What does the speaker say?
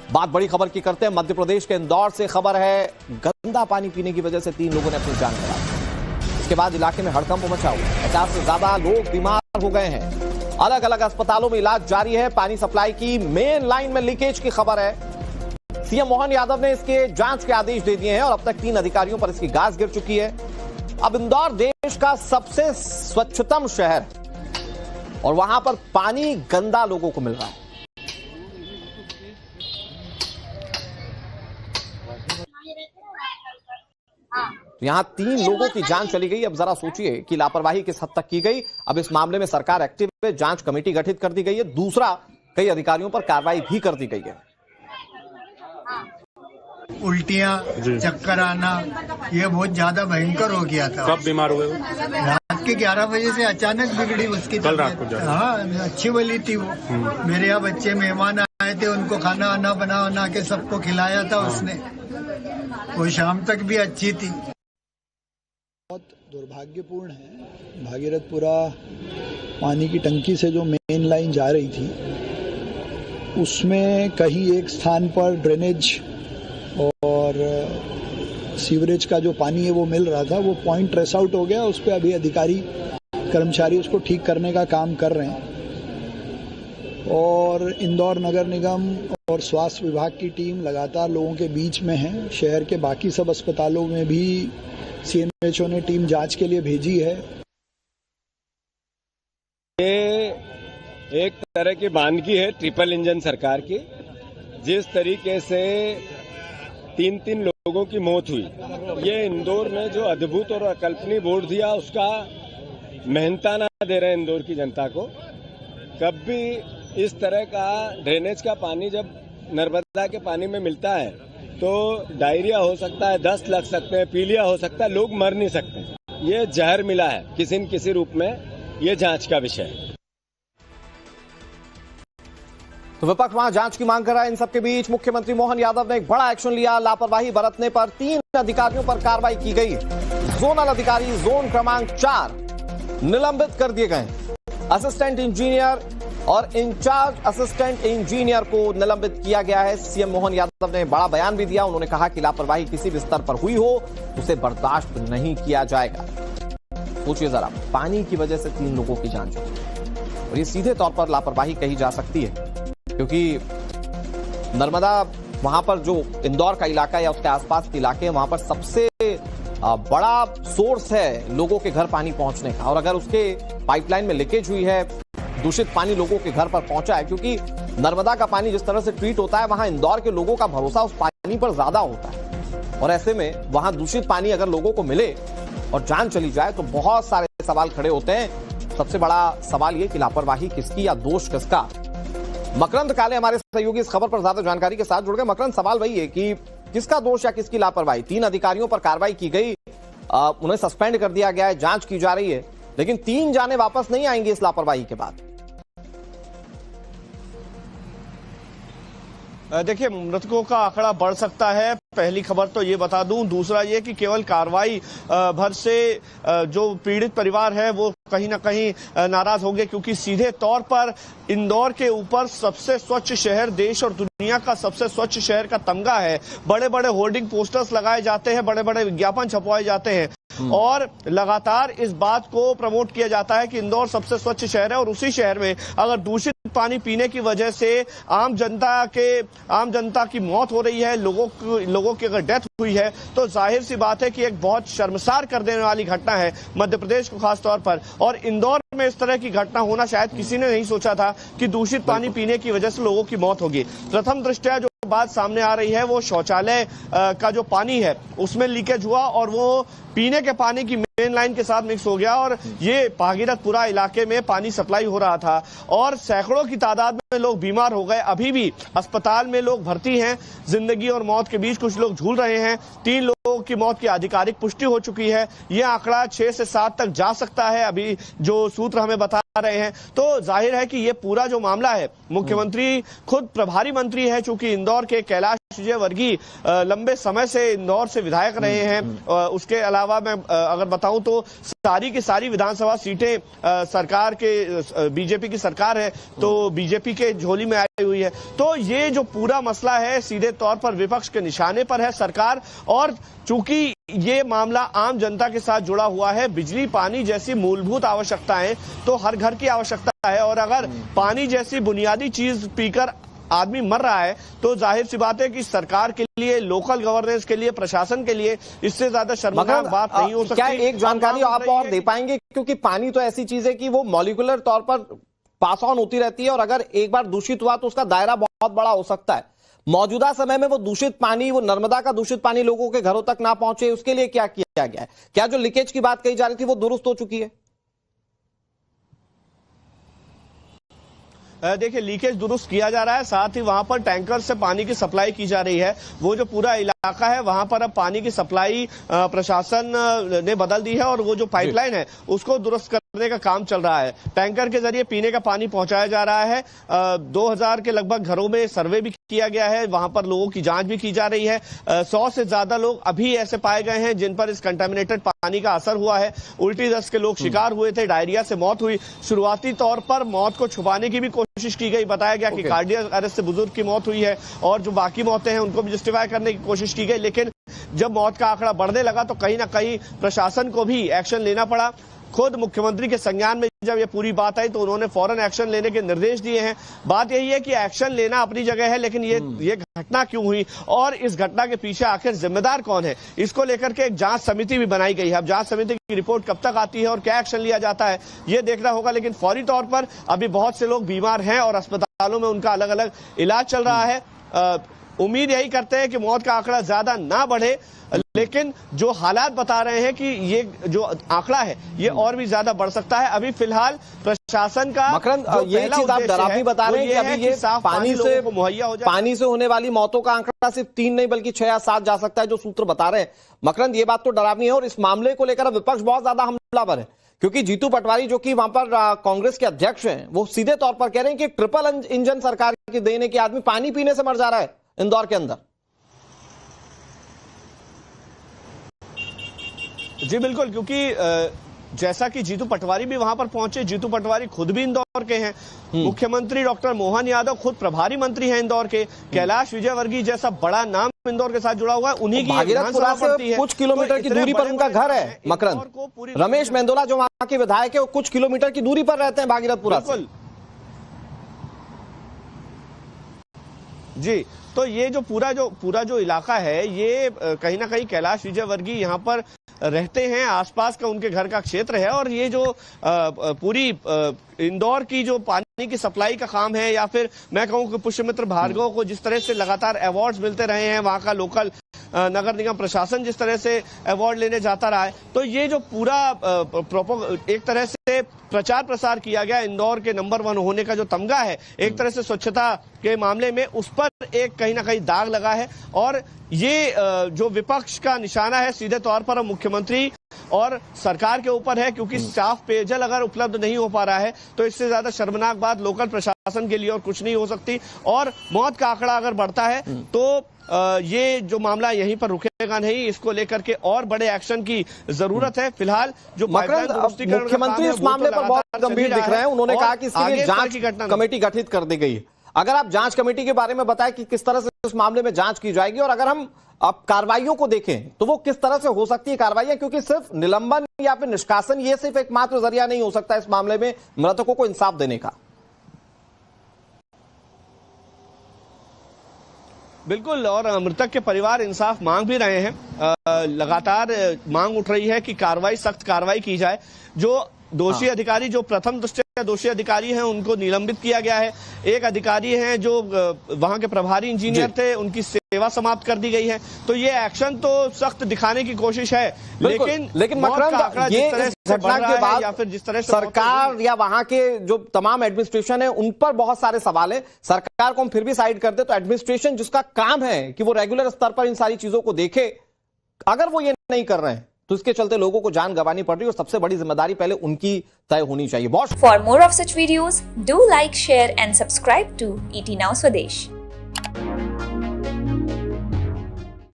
बात बड़ी खबर की करते हैं। मध्य प्रदेश के इंदौर से खबर है, गंदा पानी पीने की वजह से 3 लोगों ने अपनी जान गंवाई। इसके बाद इलाके में हड़कंप मचा हुआ है। 50 से ज्यादा लोग बीमार हो गए हैं। अलग अलग अस्पतालों में इलाज जारी है। पानी सप्लाई की मेन लाइन में लीकेज की खबर है। सीएम मोहन यादव ने इसके जांच के आदेश दे दिए हैं और अब तक 3 अधिकारियों पर इसकी गाज गिर चुकी है। अब इंदौर देश का सबसे स्वच्छतम शहर है और वहां पर पानी गंदा लोगों को मिल रहा है। यहां 3 लोगों की जान चली गई। अब जरा सोचिए कि लापरवाही किस हद तक की गई। अब इस मामले में सरकार एक्टिव है, जांच कमेटी गठित कर दी गई है। दूसरा, कई अधिकारियों पर कार्रवाई भी कर दी गई है। उल्टियां, चक्कर आना, ये बहुत ज्यादा भयंकर हो गया था। कब बीमार हुए? रात के 11 बजे से अचानक बिगड़ी उसकी तबीयत। हाँ, अच्छी वाली थी वो। मेरे यहाँ बच्चे मेहमान आए थे, उनको खाना आना बना के सबको खिलाया था उसने। वो शाम तक भी अच्छी थी। बहुत दुर्भाग्यपूर्ण है। भागीरथपुरा पानी की टंकी से जो मेन लाइन जा रही थी, उसमें कहीं एक स्थान पर ड्रेनेज और सीवरेज का जो पानी है वो मिल रहा था, वो पॉइंट ट्रेस आउट हो गया। उस पर अभी अधिकारी कर्मचारी उसको ठीक करने का काम कर रहे हैं और इंदौर नगर निगम और स्वास्थ्य विभाग की टीम लगातार लोगों के बीच में है। शहर के बाकी सब अस्पतालों में भी सीएमएचओ ने टीम जांच के लिए भेजी है। ये एक तरह की वानगी है ट्रिपल इंजन सरकार की। जिस तरीके से 3 लोगों की मौत हुई, ये इंदौर में जो अद्भुत और अकल्पनीय वोट दिया उसका मेहनताना दे रहे हैं इंदौर की जनता को। कभी इस तरह का ड्रेनेज का पानी जब नर्मदा के पानी में मिलता है तो डायरिया हो सकता है, दस्त लग सकते हैं, पीलिया हो सकता है, लोग मर नहीं सकते। ये जहर मिला है किसी न किसी रूप में, ये जांच का विषय है। तो विपक्ष वहां जांच की मांग कर रहा है। इन सबके बीच मुख्यमंत्री मोहन यादव ने एक बड़ा एक्शन लिया। लापरवाही बरतने पर 3 अधिकारियों पर कार्रवाई की गई। जोनल अधिकारी जोन क्रमांक 4 निलंबित कर दिए गए। असिस्टेंट इंजीनियर और इंचार्ज असिस्टेंट इंजीनियर को निलंबित किया गया है। सीएम मोहन यादव ने बड़ा बयान भी दिया। उन्होंने कहा कि लापरवाही किसी भी स्तर पर हुई हो उसे बर्दाश्त नहीं किया जाएगा। सोचिए जरा, पानी की वजह से 3 लोगों की जान चली और ये सीधे तौर पर लापरवाही कही जा सकती है, क्योंकि नर्मदा वहां पर जो इंदौर का इलाका या उसके आसपास के इलाके हैं, वहां पर सबसे बड़ा सोर्स है लोगों के घर पानी पहुंचने का। और अगर उसके पाइपलाइन में लीकेज हुई है, दूषित पानी लोगों के घर पर पहुंचा है, क्योंकि नर्मदा का पानी जिस तरह से ट्रीट होता है, वहां इंदौर के लोगों का भरोसा उस पानी पर ज्यादा होता है। और ऐसे में वहां दूषित पानी अगर लोगों को मिले और जान चली जाए तो बहुत सारे सवाल खड़े होते हैं। सबसे बड़ा सवाल ये कि लापरवाही किसकी या दोष किसका। मकरंद काले हमारे सहयोगी इस खबर पर ज्यादा जानकारी के साथ जुड़ गए। मकरंद, सवाल वही है कि किसका दोष या किसकी लापरवाही। 3 अधिकारियों पर कार्रवाई की गई, उन्हें सस्पेंड कर दिया गया है, जांच की जा रही है, लेकिन 3 जाने वापस नहीं आएंगी इस लापरवाही के बाद। देखिए, मृतकों का आंकड़ा बढ़ सकता है, पहली खबर तो ये बता दूं। दूसरा ये कि केवल कार्रवाई भर से जो पीड़ित परिवार है वो कहीं ना कहीं नाराज हो गए, क्योंकि सीधे तौर पर इंदौर के ऊपर सबसे स्वच्छ शहर, देश और दुनिया का सबसे स्वच्छ शहर का तमगा है। बड़े बड़े होर्डिंग पोस्टर्स लगाए जाते हैं, बड़े बड़े विज्ञापन छपवाए जाते हैं और लगातार इस बात को प्रमोट किया जाता है कि इंदौर सबसे स्वच्छ शहर है। और उसी शहर में अगर दूषित पानी पीने की वजह से आम जनता की मौत हो रही है, लोगों की अगर डेथ हुई है, तो जाहिर सी बात है कि एक बहुत शर्मसार कर देने वाली घटना है मध्य प्रदेश को खास तौर पर। और इंदौर में इस तरह की घटना होना शायद किसी ने नहीं सोचा था कि दूषित पानी पीने की वजह से लोगों की मौत होगी। प्रथम दृष्टया जो बात सामने आ रही है वो शौचालय का जो पानी है उसमें लीकेज हुआ और वो पीने के पानी की मेन लाइन के साथ मिक्स हो गया और ये भागीरथपुरा इलाके में पानी सप्लाई हो रहा था और सैकड़ों की तादाद में लोग बीमार हो गए। अभी भी अस्पताल में लोग भर्ती हैं। जिंदगी और मौत के बीच कुछ लोग झूल रहे हैं। 3 लोगों की मौत की आधिकारिक पुष्टि हो चुकी है। यह आंकड़ा 6 से 7 तक जा सकता है, अभी जो सूत्र हमें बता रहे हैं। तो जाहिर है कि ये पूरा जो मामला है, मुख्यमंत्री खुद प्रभारी मंत्री है, चूंकि इंदौर के कैलाश विजयवर्गीय लंबे समय से इंदौर से विधायक रहे हैं। उसके अलावा मैं अगर बताऊं तो सारी की सारी विधानसभा सीटें सरकार के बीजेपी की सरकार है तो बीजेपी के झोली में आई हुई है। तो ये जो पूरा मसला है सीधे तौर पर विपक्ष के निशाने पर है सरकार, और चूंकि ये मामला आम जनता के साथ जुड़ा हुआ है, बिजली पानी जैसी मूलभूत आवश्यकताएं तो हर घर की आवश्यकता है, और अगर पानी जैसी बुनियादी चीज पीकर आदमी मर रहा है तो जाहिर सी बात है कि सरकार के लिए, लोकल गवर्नेंस के लिए, प्रशासन के लिए इससे ज्यादा शर्मनाक बात नहीं हो सकती। क्या एक जानकारी आप और दे पाएंगे, क्योंकि पानी तो ऐसी चीज है कि वो मॉलिक्यूलर तौर पर पास ऑन होती रहती है और अगर एक बार दूषित हुआ तो उसका दायरा बहुत बड़ा हो सकता है। मौजूदा समय में वो दूषित पानी, वो नर्मदा का दूषित पानी लोगों के घरों तक ना पहुंचे, उसके लिए क्या किया गया है? क्या जो लीकेज की बात कही जा रही थी वो दुरुस्त हो चुकी है? देखिए, लीकेज दुरुस्त किया जा रहा है, साथ ही वहां पर टैंकर से पानी की सप्लाई की जा रही है। वो जो पूरा इलाका है वहां पर अब पानी की सप्लाई प्रशासन ने बदल दी है और वो जो पाइपलाइन है उसको दुरुस्त करने का काम चल रहा है। टैंकर के जरिए पीने का पानी पहुंचाया जा रहा है। 2000 के लगभग घरों में सर्वे भी किया गया है, वहां पर लोगों की जांच भी की जा रही है। 100 से ज्यादा लोग अभी ऐसे पाए गए हैं जिन पर इस कंटामिनेटेड पानी का असर हुआ है। उल्टी दस्त के लोग शिकार हुए थे, डायरिया से मौत हुई। शुरुआती तौर पर मौत को छुपाने की भी कोशिश की गई, बताया गया कि कार्डियक अरेस्ट से बुजुर्ग की मौत हुई है और जो बाकी मौतें हैं उनको भी जस्टिफाई करने की कोशिश की गई। लेकिन जब मौत का आंकड़ा बढ़ने लगा तो कहीं ना कहीं प्रशासन को भी एक्शन लेना पड़ा। खुद मुख्यमंत्री के संज्ञान में जब ये पूरी बात आई तो उन्होंने फौरन एक्शन लेने के निर्देश दिए हैं। बात यही है कि एक्शन लेना अपनी जगह है, लेकिन ये घटना क्यों हुई और इस घटना के पीछे आखिर जिम्मेदार कौन है, इसको लेकर के एक जांच समिति भी बनाई गई है। अब जांच समिति की रिपोर्ट कब तक आती है और क्या एक्शन लिया जाता है ये देखना होगा। लेकिन फौरी तौर पर अभी बहुत से लोग बीमार हैं और अस्पतालों में उनका अलग अलग इलाज चल रहा है। उम्मीद यही करते हैं कि मौत का आंकड़ा ज्यादा ना बढ़े, लेकिन जो हालात बता रहे हैं कि ये जो आंकड़ा है ये और भी ज्यादा बढ़ सकता है। अभी फिलहाल प्रशासन का मकरंद, ये चीज आप डरावनी बता रहे हैं कि अभी ये साफ पानी से मुहैया हो जाए, पानी से होने वाली मौतों का आंकड़ा सिर्फ 3 नहीं बल्कि 6 या 7 जा सकता है, जो सूत्र बता रहे हैं। मकरंद, ये बात तो डरावनी है और इस मामले को लेकर विपक्ष बहुत ज्यादा हमलावर है, क्योंकि जीतू पटवारी जो कि वहां पर कांग्रेस के अध्यक्ष हैं, वो सीधे तौर पर कह रहे हैं कि ट्रिपल इंजन सरकार की देने के आदमी पानी पीने से मर जा रहा है इंदौर के अंदर। जी बिल्कुल, क्योंकि जैसा कि जीतू पटवारी भी वहां पर पहुंचे, जीतू पटवारी खुद भी इंदौर के हैं, मुख्यमंत्री डॉक्टर मोहन यादव खुद प्रभारी मंत्री हैं इंदौर के, कैलाश विजयवर्गीय जैसा बड़ा नाम इंदौर के साथ जुड़ा हुआ है, उन्हीं की भागीरथपुरा से कुछ किलोमीटर की दूरी पर उनका घर है। मकरंद, रमेश मेंदोला जो वहां के विधायक है वो कुछ किलोमीटर की दूरी पर रहते हैं भागीरथपुरा से। जी, तो ये जो पूरा जो इलाका है ये कहीं ना कहीं कैलाश विजयवर्गीय यहाँ पर रहते हैं, आसपास का उनके घर का क्षेत्र है। और ये जो पूरी इंदौर की जो पानी की सप्लाई का काम है, या फिर मैं कहूं कि पुष्यमित्र भार्गव को जिस तरह से लगातार अवार्ड्स मिलते रहे हैं, वहां का लोकल नगर निगम प्रशासन जिस तरह से अवार्ड लेने जाता रहा है, तो ये जो पूरा एक तरह से प्रचार प्रसार किया गया इंदौर के नंबर 1 होने का जो तमगा है, एक तरह से स्वच्छता के मामले में उस पर एक कहीं ना कहीं दाग लगा है। और ये जो विपक्ष का निशाना है सीधे तौर पर मुख्यमंत्री और सरकार के ऊपर है, क्योंकि साफ पेयजल अगर उपलब्ध नहीं हो पा रहा है तो इससे ज्यादा शर्मनाक बात लोकल प्रशासन के लिए और कुछ नहीं हो सकती। और मौत का आंकड़ा अगर बढ़ता है तो ये जो मामला यहीं पर रुकेगा नहीं, इसको लेकर के और बड़े एक्शन की जरूरत है। फिलहाल जो मुख्यमंत्री इस मामले पर बहुत गंभीर दिख रहे हैं, उन्होंने कहा कि इसके लिए जांच कमेटी गठित कर दी गई है। अगर आप जांच कमेटी के बारे में बताएं कि किस तरह से इस मामले में जांच की जाएगी, और अगर हम अब कार्रवाइयों को देखें तो वो किस तरह से हो सकती है कार्रवाइयां, क्योंकि सिर्फ निलंबन या फिर निष्कासन ये सिर्फ एकमात्र जरिया नहीं हो सकता इस मामले में मृतकों को इंसाफ देने का। बिल्कुल, और मृतक के परिवार इंसाफ मांग भी रहे हैं। लगातार मांग उठ रही है कि कार्रवाई, सख्त कार्रवाई की जाए। जो दोषी अधिकारी, जो प्रथम दृष्टया दोषी अधिकारी हैं, उनको निलंबित किया गया है। एक अधिकारी हैं जो वहां के प्रभारी इंजीनियर थे, उनकी सेवा समाप्त कर दी गई है। तो ये एक्शन तो सख्त दिखाने की कोशिश है, लेकिन मकरंद, ये घटना के बाद या फिर जिस तरह सरकार या वहां के जो तमाम एडमिनिस्ट्रेशन है उन पर बहुत सारे सवाल है। सरकार को हम फिर भी साइड कर दे तो एडमिनिस्ट्रेशन जिसका काम है कि वो रेगुलर स्तर पर इन सारी चीजों को देखे, अगर वो ये नहीं कर रहे हैं तो इसके चलते लोगों को जान गंवानी पड़ रही है, और सबसे बड़ी जिम्मेदारी पहले उनकी तय होनी चाहिए। For more of such videos do like, share and subscribe to ET Now Swadesh।